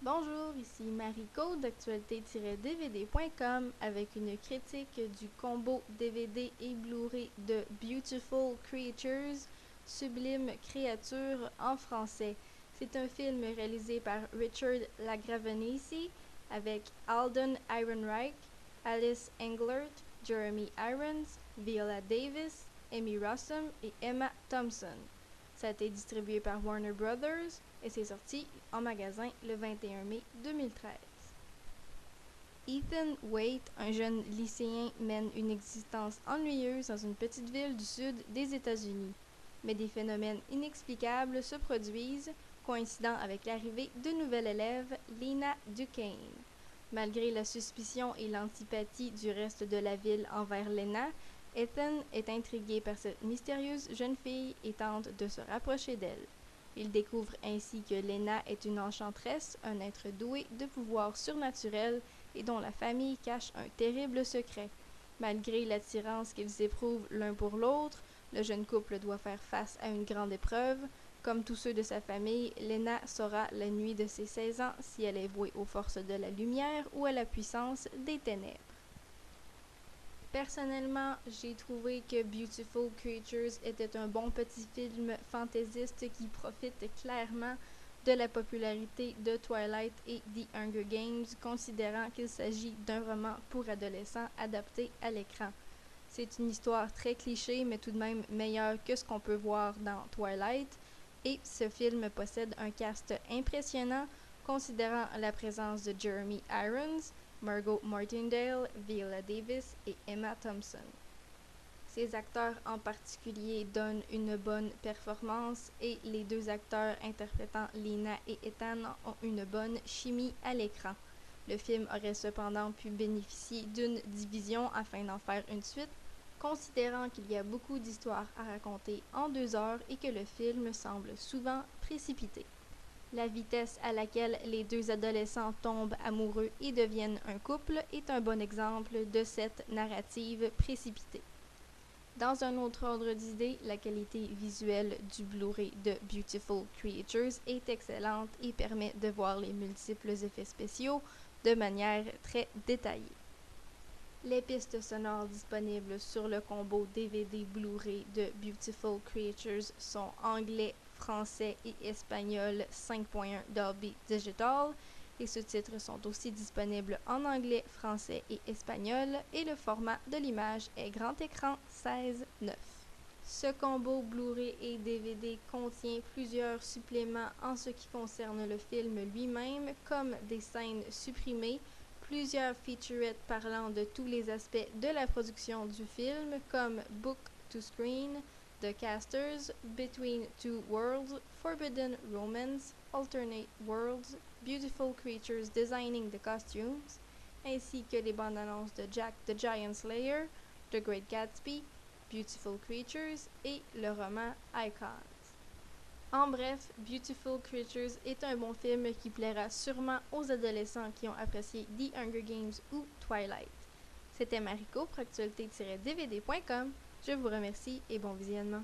Bonjour, ici Mariko d'actualité-dvd.com avec une critique du combo DVD et Blu-ray de Beautiful Creatures, Sublime Créature en français. C'est un film réalisé par Richard Lagravenese avec Alden Ehrenreich, Alice Englert, Jeremy Irons, Viola Davis, Emmy Rossum et Emma Thompson. Ça a été distribué par Warner Brothers et c'est sorti en magasin le 21 mai 2013. Ethan Waite, un jeune lycéen, mène une existence ennuyeuse dans une petite ville du sud des États-Unis. Mais des phénomènes inexplicables se produisent, coïncidant avec l'arrivée d'une nouvelle élève, Lena Duquesne. Malgré la suspicion et l'antipathie du reste de la ville envers Lena, Ethan est intrigué par cette mystérieuse jeune fille et tente de se rapprocher d'elle. Il découvre ainsi que Lena est une enchanteresse, un être doué de pouvoirs surnaturels et dont la famille cache un terrible secret. Malgré l'attirance qu'ils éprouvent l'un pour l'autre, le jeune couple doit faire face à une grande épreuve. Comme tous ceux de sa famille, Lena saura la nuit de ses 16 ans si elle est vouée aux forces de la lumière ou à la puissance des ténèbres. Personnellement, j'ai trouvé que Beautiful Creatures était un bon petit film fantaisiste qui profite clairement de la popularité de Twilight et The Hunger Games, considérant qu'il s'agit d'un roman pour adolescents adapté à l'écran. C'est une histoire très cliché, mais tout de même meilleure que ce qu'on peut voir dans Twilight, et ce film possède un cast impressionnant, considérant la présence de Jeremy Irons, Margot Martindale, Viola Davis et Emma Thompson. Ces acteurs en particulier donnent une bonne performance et les deux acteurs interprétant Lena et Ethan ont une bonne chimie à l'écran. Le film aurait cependant pu bénéficier d'une division afin d'en faire une suite, considérant qu'il y a beaucoup d'histoires à raconter en 2 heures et que le film semble souvent précipité. La vitesse à laquelle les deux adolescents tombent amoureux et deviennent un couple est un bon exemple de cette narrative précipitée. Dans un autre ordre d'idée, la qualité visuelle du Blu-ray de Beautiful Creatures est excellente et permet de voir les multiples effets spéciaux de manière très détaillée. Les pistes sonores disponibles sur le combo DVD Blu-ray de Beautiful Creatures sont anglais, français et espagnol 5.1 Dolby Digital. Les sous-titres sont aussi disponibles en anglais, français et espagnol et le format de l'image est grand écran 16:9. Ce combo Blu-ray et DVD contient plusieurs suppléments en ce qui concerne le film lui-même, comme des scènes supprimées, plusieurs featurettes parlant de tous les aspects de la production du film, comme Book to Screen, The Casters, Between Two Worlds, Forbidden Romance, Alternate Worlds, Beautiful Creatures Designing the Costumes, ainsi que les bandes annonces de Jack the Giant Slayer, The Great Gatsby, Beautiful Creatures et le roman Icons. En bref, Beautiful Creatures est un bon film qui plaira sûrement aux adolescents qui ont apprécié The Hunger Games ou Twilight. C'était Mariko pour actualité-dvd.com. Je vous remercie et bon visionnement.